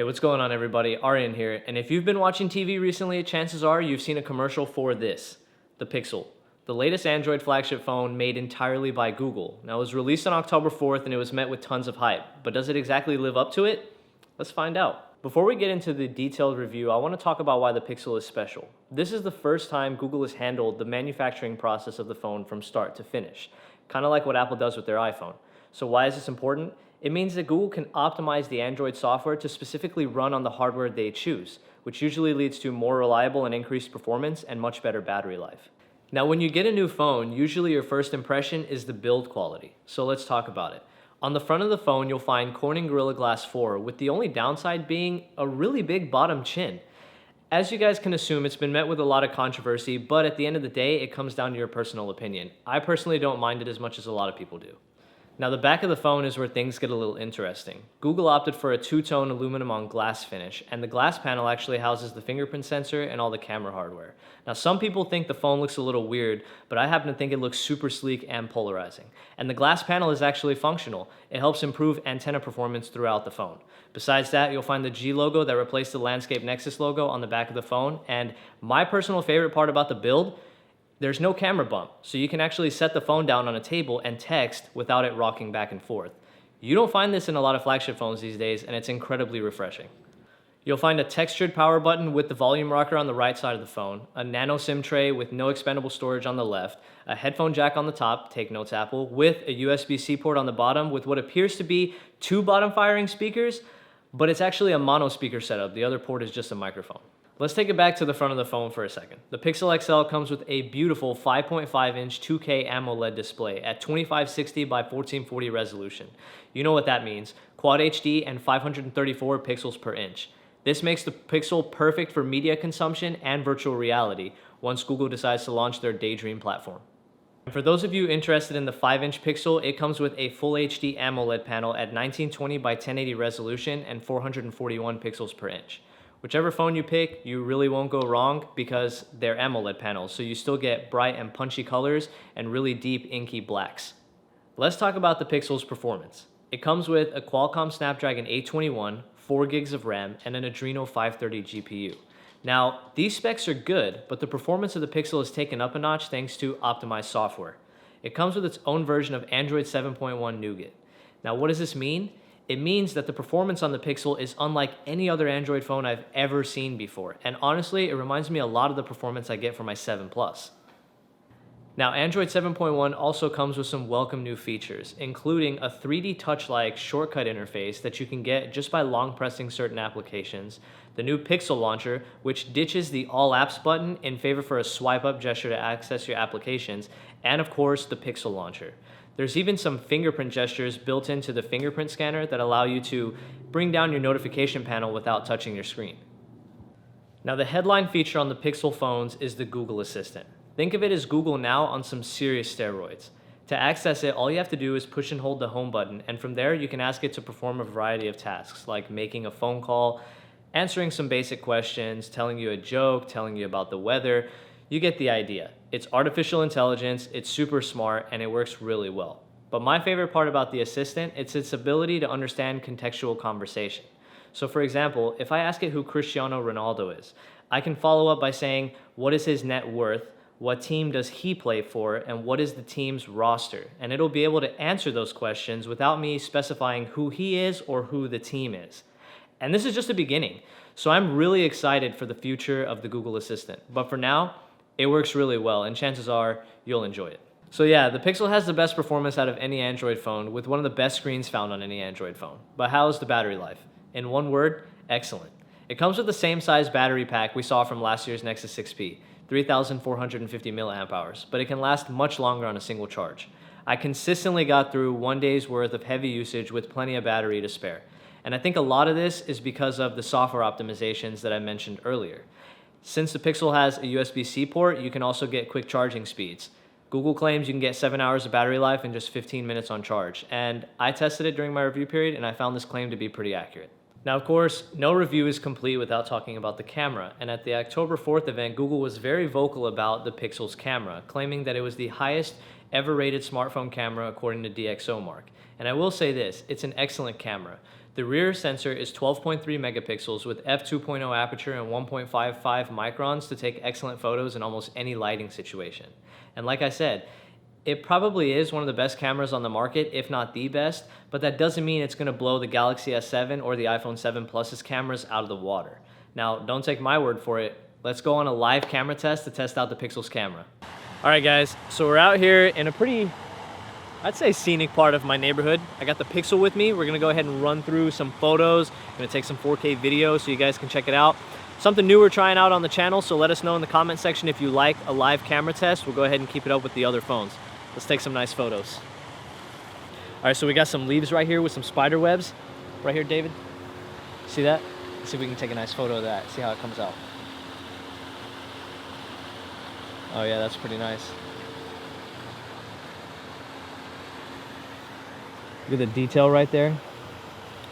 What's going on, everybody? Aryan here, and if you've been watching TV recently, chances are you've seen a commercial for this, the Pixel, the latest Android flagship phone made entirely by Google. Now, it was released on October 4th and it was met with tons of hype, but does it exactly live up to it? Let's find out. Before we get into the detailed review, I want to talk about why the Pixel is special. This is the first time Google has handled the manufacturing process of the phone from start to finish, kind of like what Apple does with their iPhone. So why is this important? It means that Google can optimize the Android software to specifically run on the hardware they choose, which usually leads to more reliable and increased performance and much better battery life. Now, when you get a new phone, usually your first impression is the build quality. So let's talk about it. On the front of the phone, you'll find Corning Gorilla Glass 4, with the only downside being a really big bottom chin. As you guys can assume, it's been met with a lot of controversy, but at the end of the day, it comes down to your personal opinion. I personally don't mind it as much as a lot of people do. Now, the back of the phone is where things get a little interesting. Google opted for a two-tone aluminum on glass finish, and the glass panel actually houses the fingerprint sensor and all the camera hardware. Now, some people think the phone looks a little weird, but I happen to think it looks super sleek and polarizing. And the glass panel is actually functional. It helps improve antenna performance throughout the phone. Besides that, you'll find the G logo that replaced the Landscape Nexus logo on the back of the phone, and my personal favorite part about the build, there's no camera bump, so you can actually set the phone down on a table and text without it rocking back and forth. You don't find this in a lot of flagship phones these days, and it's incredibly refreshing. You'll find a textured power button with the volume rocker on the right side of the phone, a nano SIM tray with no expandable storage on the left, a headphone jack on the top, take notes Apple, with a USB-C port on the bottom with what appears to be two bottom-firing speakers, but it's actually a mono speaker setup. The other port is just a microphone. Let's take it back to the front of the phone for a second. The Pixel XL comes with a beautiful 5.5-inch 2K AMOLED display at 2560 by 1440 resolution. You know what that means, Quad HD and 534 pixels per inch. This makes the Pixel perfect for media consumption and virtual reality once Google decides to launch their Daydream platform. And for those of you interested in the 5-inch Pixel, it comes with a Full HD AMOLED panel at 1920 by 1080 resolution and 441 pixels per inch. Whichever phone you pick, you really won't go wrong because they're AMOLED panels, so you still get bright and punchy colors and really deep inky blacks. Let's talk about the Pixel's performance. It comes with a Qualcomm Snapdragon 821, 4 gigs of RAM, and an Adreno 530 GPU. Now, these specs are good, but the performance of the Pixel is taken up a notch thanks to optimized software. It comes with its own version of Android 7.1 Nougat. Now, what does this mean? It means that the performance on the Pixel is unlike any other Android phone I've ever seen before, and honestly, it reminds me a lot of the performance I get from my 7 Plus. Now, Android 7.1 also comes with some welcome new features, including a 3D touch-like shortcut interface that you can get just by long pressing certain applications, the new Pixel Launcher, which ditches the All Apps button in favor for a swipe-up gesture to access your applications, and of course, the Pixel Launcher. There's even some fingerprint gestures built into the fingerprint scanner that allow you to bring down your notification panel without touching your screen. Now, the headline feature on the Pixel phones is the Google Assistant. Think of it as Google Now on some serious steroids. To access it, all you have to do is push and hold the home button, and from there you can ask it to perform a variety of tasks like making a phone call, answering some basic questions, telling you a joke, telling you about the weather. You get the idea. It's artificial intelligence, it's super smart, and it works really well. But my favorite part about the Assistant, it's its ability to understand contextual conversation. So for example, if I ask it who Cristiano Ronaldo is, I can follow up by saying, what is his net worth, what team does he play for, and what is the team's roster? And it'll be able to answer those questions without me specifying who he is or who the team is. And this is just the beginning. So I'm really excited for the future of the Google Assistant. But for now, it works really well, and chances are you'll enjoy it. So yeah, the Pixel has the best performance out of any Android phone with one of the best screens found on any Android phone. But how's the battery life? In one word, excellent. It comes with the same size battery pack we saw from last year's Nexus 6P, 3,450 milliamp hours, but it can last much longer on a single charge. I consistently got through 1 day's worth of heavy usage with plenty of battery to spare. And I think a lot of this is because of the software optimizations that I mentioned earlier. Since the Pixel has a USB-C port, you can also get quick charging speeds. Google claims you can get 7 hours of battery life in just 15 minutes on charge, and I tested it during my review period and I found this claim to be pretty accurate. Now, of course, no review is complete without talking about the camera, and at the October 4th event, Google was very vocal about the Pixel's camera, claiming that it was the highest ever rated smartphone camera according to DxOMark. And I will say this, it's an excellent camera. The rear sensor is 12.3 megapixels with f2.0 aperture and 1.55 microns to take excellent photos in almost any lighting situation. And like I said, it probably is one of the best cameras on the market, if not the best, but that doesn't mean it's going to blow the Galaxy S7 or the iPhone 7 Plus's cameras out of the water. Now, don't take my word for it. Let's go on a live camera test to test out the Pixel's camera. All right, guys, so we're out here in a pretty, I'd say, scenic part of my neighborhood. I got the Pixel with me. We're going to go ahead and run through some photos. I'm going to take some 4K video so you guys can check it out. Something new we're trying out on the channel, so let us know in the comment section if you like a live camera test. We'll go ahead and keep it up with the other phones. Let's take some nice photos. All right, so we got some leaves right here with some spider webs. Right here, David. See that? Let's see if we can take a nice photo of that, see how it comes out. Oh yeah, that's pretty nice. Look at the detail right there.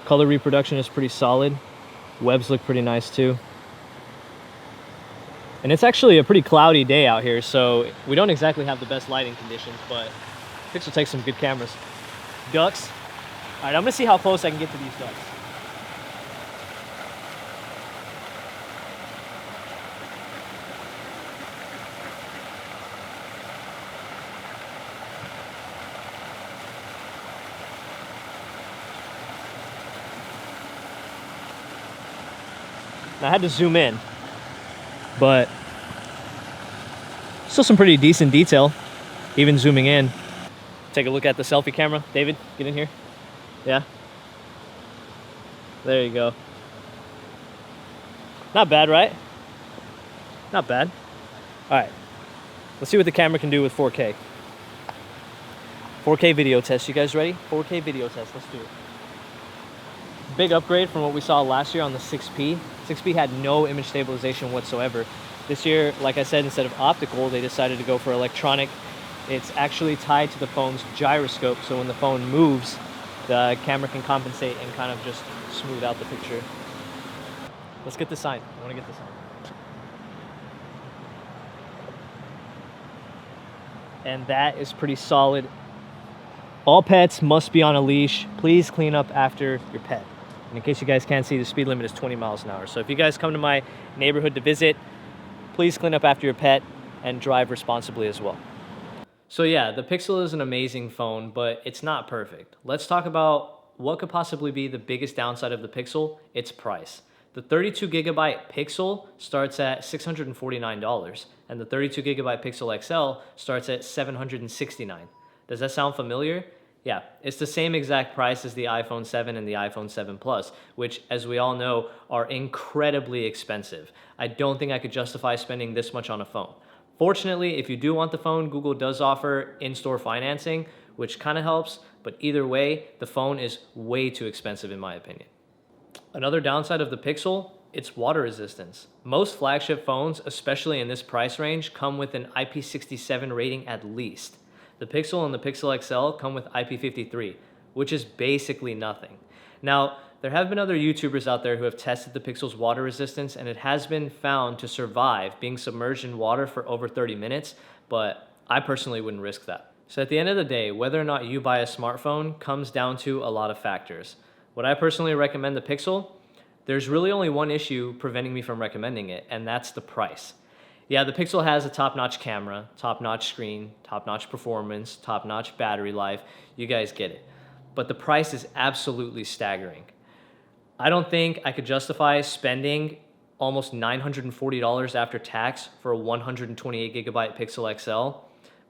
Color reproduction is pretty solid. Webs look pretty nice too. And it's actually a pretty cloudy day out here, so we don't exactly have the best lighting conditions, but Pixel takes some good cameras. Ducks. All right, I'm gonna see how close I can get to these ducks. Now, I had to zoom in, but still some pretty decent detail, even zooming in. Take a look at the selfie camera. David, get in here. Yeah. There you go. Not bad, right? Not bad. All right, let's see what the camera can do with 4K. 4K video test, you guys ready? 4K video test, let's do it. Big upgrade from what we saw last year on the 6P. 6P had no image stabilization whatsoever. This year, like I said, instead of optical, they decided to go for electronic. It's actually tied to the phone's gyroscope, so when the phone moves, the camera can compensate and kind of just smooth out the picture. Let's get the sign. I want to get the sign. And that is pretty solid. All pets must be on a leash. Please clean up after your pet. And in case you guys can't see, the speed limit is 20 miles an hour. So if you guys come to my neighborhood to visit, please clean up after your pet and drive responsibly as well. So yeah, the Pixel is an amazing phone, but it's not perfect. Let's talk about what could possibly be the biggest downside of the Pixel, its price. The 32 gigabyte Pixel starts at $649, and the 32 gigabyte Pixel XL starts at $769. Does that sound familiar? Yeah, it's the same exact price as the iPhone 7 and the iPhone 7 Plus, which, as we all know, are incredibly expensive. I don't think I could justify spending this much on a phone. Fortunately, if you do want the phone, Google does offer in-store financing, which kind of helps, but either way, the phone is way too expensive in my opinion. Another downside of the Pixel, it's water resistance. Most flagship phones, especially in this price range, come with an IP67 rating at least. The Pixel and the Pixel XL come with IP53, which is basically nothing. Now, there have been other YouTubers out there who have tested the Pixel's water resistance, and it has been found to survive being submerged in water for over 30 minutes, but I personally wouldn't risk that. So at the end of the day, whether or not you buy a smartphone comes down to a lot of factors. Would I personally recommend the Pixel? There's really only one issue preventing me from recommending it, and that's the price. Yeah, the Pixel has a top-notch camera, top-notch screen, top-notch performance, top-notch battery life. You guys get it. But the price is absolutely staggering. I don't think I could justify spending almost $940 after tax for a 128 gigabyte Pixel XL.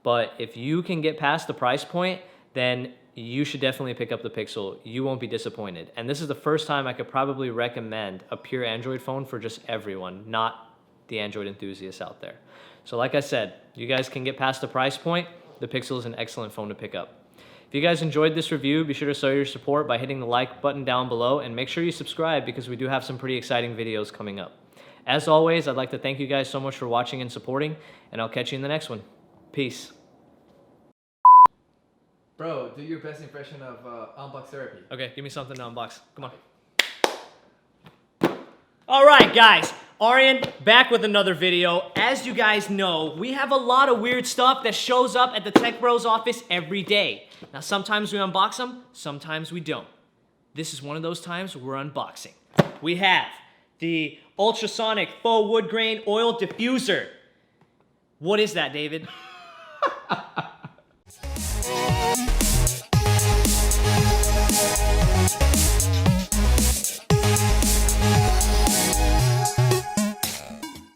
But if you can get past the price point, then you should definitely pick up the Pixel. You won't be disappointed. And this is the first time I could probably recommend a pure Android phone for just everyone, not the Android enthusiasts out there. So like I said, you guys can get past the price point. The Pixel is an excellent phone to pick up. If you guys enjoyed this review, be sure to show your support by hitting the like button down below, and make sure you subscribe because we do have some pretty exciting videos coming up. As always, I'd like to thank you guys so much for watching and supporting, and I'll catch you in the next one. Peace. Bro, do your best impression of Unbox Therapy. Okay, give me something to unbox. Come on. All right, guys. Aryan, back with another video. As you guys know, we have a lot of weird stuff that shows up at the Tech Bros office every day. Now, sometimes we unbox them, sometimes we don't. This is one of those times we're unboxing. We have the ultrasonic faux wood grain oil diffuser. What is that, David?